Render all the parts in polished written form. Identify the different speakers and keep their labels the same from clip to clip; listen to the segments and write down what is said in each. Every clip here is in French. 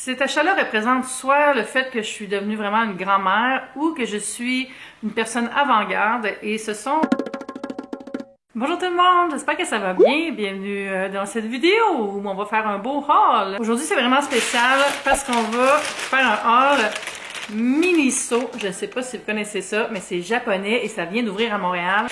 Speaker 1: Cet achat-là représente soit le fait que je suis devenue vraiment une grand-mère ou que je suis une personne avant-garde et ce sont... Bonjour tout le monde, j'espère que ça va bien. Bienvenue dans cette vidéo où on va faire un beau haul. Aujourd'hui c'est vraiment spécial parce qu'on va faire un haul Miniso. Je ne sais pas si vous connaissez ça, mais c'est japonais et ça vient d'ouvrir à Montréal.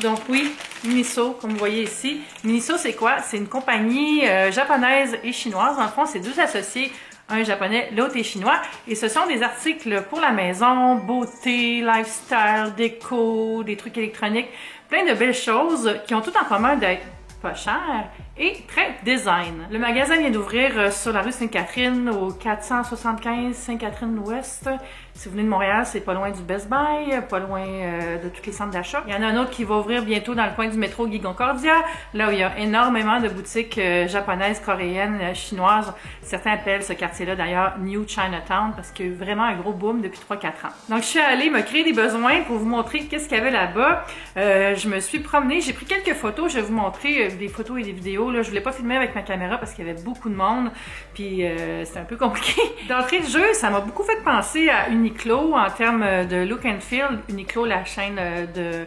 Speaker 1: Donc oui, Miniso, comme vous voyez ici. Miniso, c'est quoi? C'est une compagnie japonaise et chinoise. En fond, c'est deux associés, un japonais, l'autre est chinois. Et ce sont des articles pour la maison, beauté, lifestyle, déco, des trucs électroniques. Plein de belles choses qui ont tout en commun d'être pas chères et très design. Le magasin vient d'ouvrir sur la rue Sainte-Catherine au 475 Sainte-Catherine-Ouest. Si vous venez de Montréal, c'est pas loin du Best Buy, pas loin de tous les centres d'achat. Il y en a un autre qui va ouvrir bientôt dans le coin du métro Guy Concordia, là où il y a énormément de boutiques japonaises, coréennes, chinoises. Certains appellent ce quartier-là d'ailleurs New Chinatown parce qu'il y a eu vraiment un gros boom depuis 3-4 ans. Donc je suis allée me créer des besoins pour vous montrer qu'est-ce qu'il y avait là-bas. Je me suis promenée, j'ai pris quelques photos, je vais vous montrer des photos et des vidéos. Là, je voulais pas filmer avec ma caméra parce qu'il y avait beaucoup de monde, puis c'était un peu compliqué. D'entrée de jeu, ça m'a beaucoup fait penser à Uniqlo en termes de look and feel. Uniqlo, la chaîne de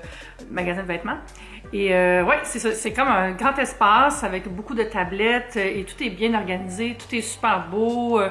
Speaker 1: magasins de vêtements. Et ouais, c'est ça, c'est comme un grand espace avec beaucoup de tablettes et tout est bien organisé, tout est super beau,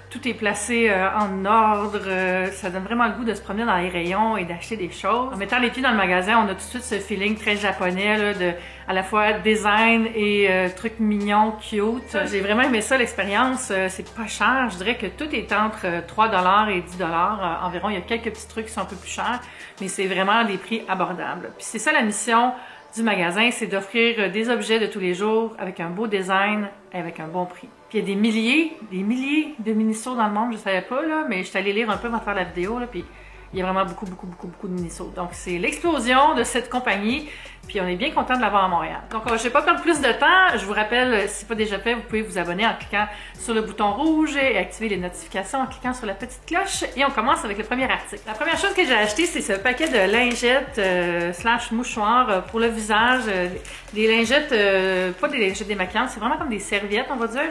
Speaker 1: tout est placé en ordre. Ça donne vraiment le goût de se promener dans les rayons et d'acheter des choses. En mettant les pieds dans le magasin, on a tout de suite ce feeling très japonais là, de à la fois design et trucs mignons, cute. J'ai vraiment aimé ça, l'expérience. C'est pas cher. Je dirais que tout est entre 3$ et 10$ environ. Il y a quelques petits trucs qui sont un peu plus chers, mais c'est vraiment des prix abordables. Puis c'est ça la mission du magasin, c'est d'offrir des objets de tous les jours avec un beau design et avec un bon prix. Puis il y a des milliers de Miniso dans le monde, je savais pas, là, mais je suis allée lire un peu avant de faire la vidéo, là, puis il y a vraiment beaucoup de Miniso. Donc c'est l'explosion de cette compagnie, puis on est bien content de l'avoir à Montréal. Donc je vais pas perdre plus de temps, je vous rappelle, si ce n'est pas déjà fait, vous pouvez vous abonner en cliquant sur le bouton rouge et activer les notifications en cliquant sur la petite cloche. Et on commence avec le premier article. La première chose que j'ai acheté, c'est ce paquet de lingettes slash mouchoirs pour le visage. Des lingettes, pas des lingettes démaquillantes, c'est vraiment comme des serviettes, on va dire.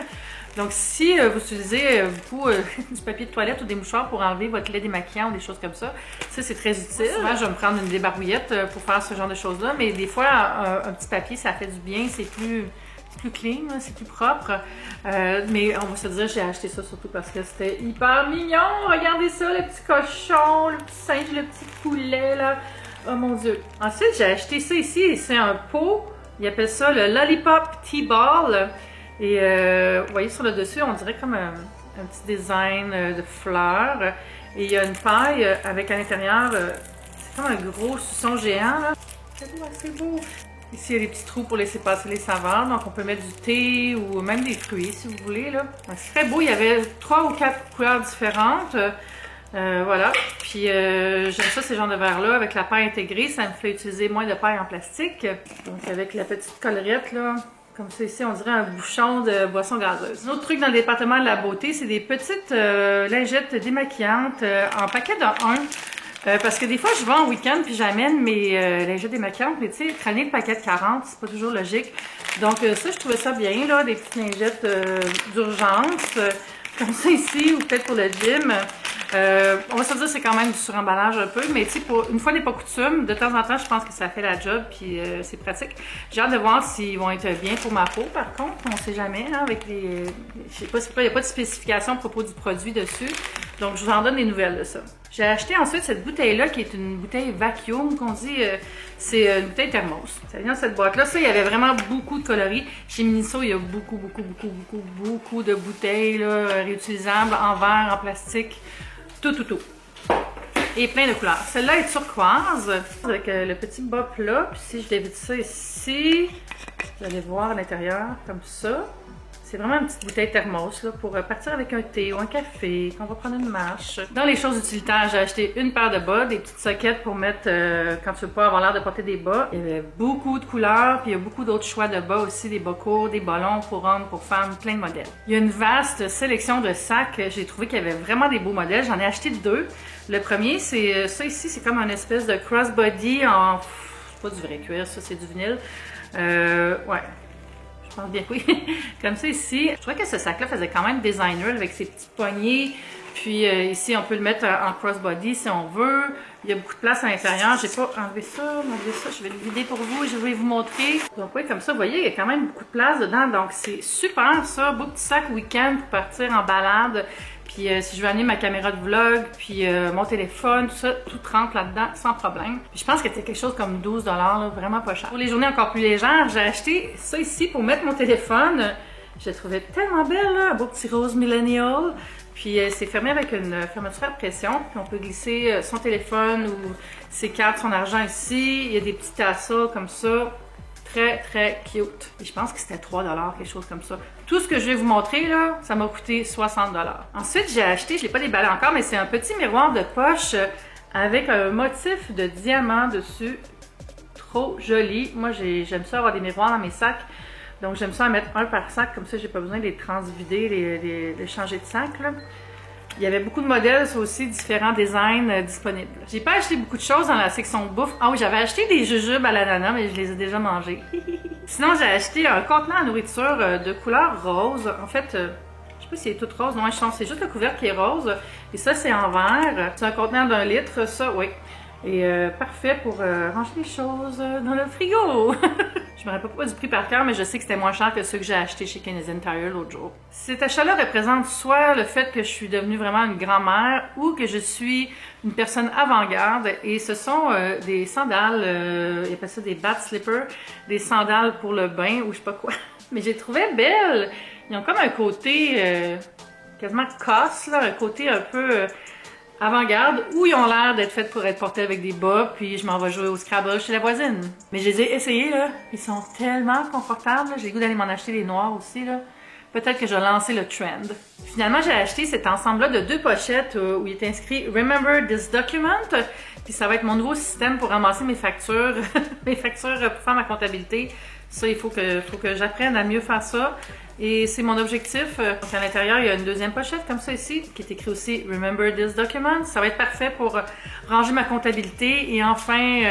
Speaker 1: Donc, si vous utilisez beaucoup du papier de toilette ou des mouchoirs pour enlever votre lait démaquillant ou des choses comme ça, c'est très utile. Souvent, je vais me prendre une débarbouillette pour faire ce genre de choses-là, mais des fois, un petit papier, ça fait du bien, c'est plus clean, c'est plus propre. Mais on va se dire, j'ai acheté ça surtout parce que c'était hyper mignon. Regardez ça, le petit cochon, le petit singe, le petit poulet, là. Oh mon Dieu. Ensuite, j'ai acheté ça ici, c'est un pot. Ils appellent ça le Lollipop Tea Ball. Et vous voyez sur le dessus, on dirait comme un petit design de fleurs. Et il y a une paille avec à l'intérieur, c'est comme un gros suçon géant. C'est beau, c'est beau. Ici, il y a des petits trous pour laisser passer les saveurs. Donc, on peut mettre du thé ou même des fruits si vous voulez. C'est très beau. Il y avait 3 ou 4 couleurs différentes. Voilà. Puis, j'aime ça, ces genres de verres-là. Avec la paille intégrée, ça me fait utiliser moins de paille en plastique. Donc, avec la petite collerette, là. Comme ça ici, on dirait un bouchon de boisson gazeuse. Un autre truc dans le département de la beauté, c'est des petites lingettes démaquillantes en paquet de 1. Parce que des fois, je vais en week-end puis j'amène mes lingettes démaquillantes, mais tu sais, traîner le paquet de 40, c'est pas toujours logique. Donc ça, je trouvais ça bien, là, des petites lingettes d'urgence, comme ça ici, ou peut-être pour le gym. On va se dire c'est quand même du suremballage un peu, mais tu sais, pour une fois n'est pas coutume, de temps en temps, je pense que ça fait la job, puis c'est pratique. J'ai hâte de voir s'ils vont être bien pour ma peau, par contre, on sait jamais, hein, avec les... je sais pas, il n'y a pas de spécification à propos du produit dessus, donc je vous en donne des nouvelles de ça. J'ai acheté ensuite cette bouteille-là, qui est une bouteille vacuum, qu'on dit, c'est une bouteille thermos. Ça vient dans cette boîte-là, ça, il y avait vraiment beaucoup de coloris. Chez Miniso, il y a beaucoup de bouteilles, là, réutilisables, en verre, en plastique. Tout. Et plein de couleurs. Celle-là est turquoise, avec le petit bas plat. Puis si je dévide ça ici, vous allez voir à l'intérieur, comme ça. C'est vraiment une petite bouteille thermos là, pour partir avec un thé ou un café, quand on va prendre une marche. Dans les choses utilitaires, j'ai acheté une paire de bas, des petites soquettes pour mettre quand tu veux pas avoir l'air de porter des bas. Il y avait beaucoup de couleurs, puis il y a beaucoup d'autres choix de bas aussi, des bas courts, des bas longs pour hommes, pour femmes, plein de modèles. Il y a une vaste sélection de sacs. J'ai trouvé qu'il y avait vraiment des beaux modèles. J'en ai acheté 2. Le premier, c'est ça ici, c'est comme un espèce de crossbody en... C'est pas du vrai cuir, ça c'est du vinyle. Ouais. Je pense bien, oui. Comme ça ici. Je trouvais que ce sac-là faisait quand même designer avec ses petites poignées. Puis ici, on peut le mettre en crossbody si on veut. Il y a beaucoup de place à l'intérieur. J'ai pas enlevé ça, Je vais le vider pour vous et je vais vous montrer. Donc oui, comme ça, vous voyez, il y a quand même beaucoup de place dedans. Donc c'est super ça. Beau petit sac week-end pour partir en balade. Puis si je veux amener ma caméra de vlog, puis mon téléphone, tout ça, tout rentre là-dedans sans problème. Puis je pense que c'était quelque chose comme 12 $, là, vraiment pas cher. Pour les journées encore plus légères, j'ai acheté ça ici pour mettre mon téléphone. Je la trouvais tellement belle, là, un beau petit rose millennial. Puis c'est fermé avec une fermeture à pression. Puis on peut glisser son téléphone ou ses cartes, son argent ici. Il y a des petits tassels comme ça. Très, très cute. Et je pense que c'était 3 $, quelque chose comme ça. Tout ce que je vais vous montrer, là, ça m'a coûté 60 $. Ensuite, j'ai acheté, je ne l'ai pas déballé encore, mais c'est un petit miroir de poche avec un motif de diamant dessus. Trop joli. Moi, j'aime ça avoir des miroirs dans mes sacs. Donc, j'aime ça en mettre un par sac. Comme ça, j'ai pas besoin de les transvider, les changer de sac, là. Il y avait beaucoup de modèles, ça aussi, différents designs disponibles. J'ai pas acheté beaucoup de choses dans la section bouffe. Ah oui, j'avais acheté des jujubes à l'ananas, mais je les ai déjà mangés. Sinon, j'ai acheté un contenant à nourriture de couleur rose. En fait, je sais pas s'il est tout rose. Non, je pense que c'est juste le couvercle qui est rose. Et ça, c'est en verre. C'est un contenant d'1 litre, ça, oui. Et parfait pour ranger les choses dans le frigo. Je me rappelle pas du prix par cœur, mais je sais que c'était moins cher que ceux que j'ai achetés chez Canadian Tire l'autre jour. Cet achat-là représente soit le fait que je suis devenue vraiment une grand-mère ou que je suis une personne avant-garde. Et ce sont des sandales, ils appellent ça des bat slippers, des sandales pour le bain ou je sais pas quoi. Mais j'ai trouvé belles. Ils ont comme un côté quasiment cosse, là, un côté un peu... avant-garde, où ils ont l'air d'être faits pour être portés avec des bas, puis je m'en vais jouer au Scrabble chez la voisine. Mais je les ai essayés, là. Ils sont tellement confortables. J'ai le goût d'aller m'en acheter des noirs aussi, là. Peut-être que je vais lancer le trend. Finalement, j'ai acheté cet ensemble-là de 2 pochettes où il est inscrit « Remember this document ». Puis ça va être mon nouveau système pour ramasser mes factures, mes factures pour faire ma comptabilité. Ça, il faut que j'apprenne à mieux faire ça. Et c'est mon objectif. Donc à l'intérieur, il y a une deuxième pochette comme ça ici, qui est écrit aussi Remember this document. Ça va être parfait pour ranger ma comptabilité et enfin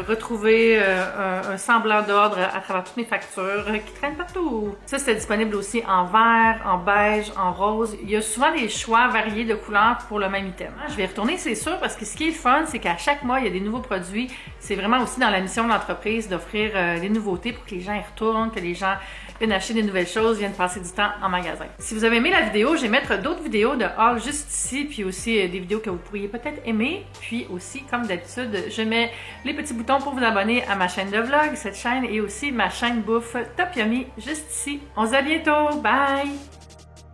Speaker 1: retrouver un semblant d'ordre à travers toutes mes factures qui traînent partout. Ça, c'est disponible aussi en vert, en beige, en rose. Il y a souvent des choix variés de couleurs pour le même item. Je vais y retourner, c'est sûr, parce que ce qui est fun, c'est qu'à chaque mois, il y a des nouveaux produits. C'est vraiment aussi dans la mission de l'entreprise d'offrir des nouveautés pour que les gens y retournent, que les gens viennent acheter des nouvelles choses, viennent passer du temps en magasin. Si vous avez aimé la vidéo, je vais mettre d'autres vidéos de haul juste ici, puis aussi des vidéos que vous pourriez peut-être aimer. Puis aussi, comme d'habitude, je mets les petits boutons pour vous abonner à ma chaîne de vlog, cette chaîne, et aussi ma chaîne bouffe Top Yummy juste ici. On se dit à bientôt, bye!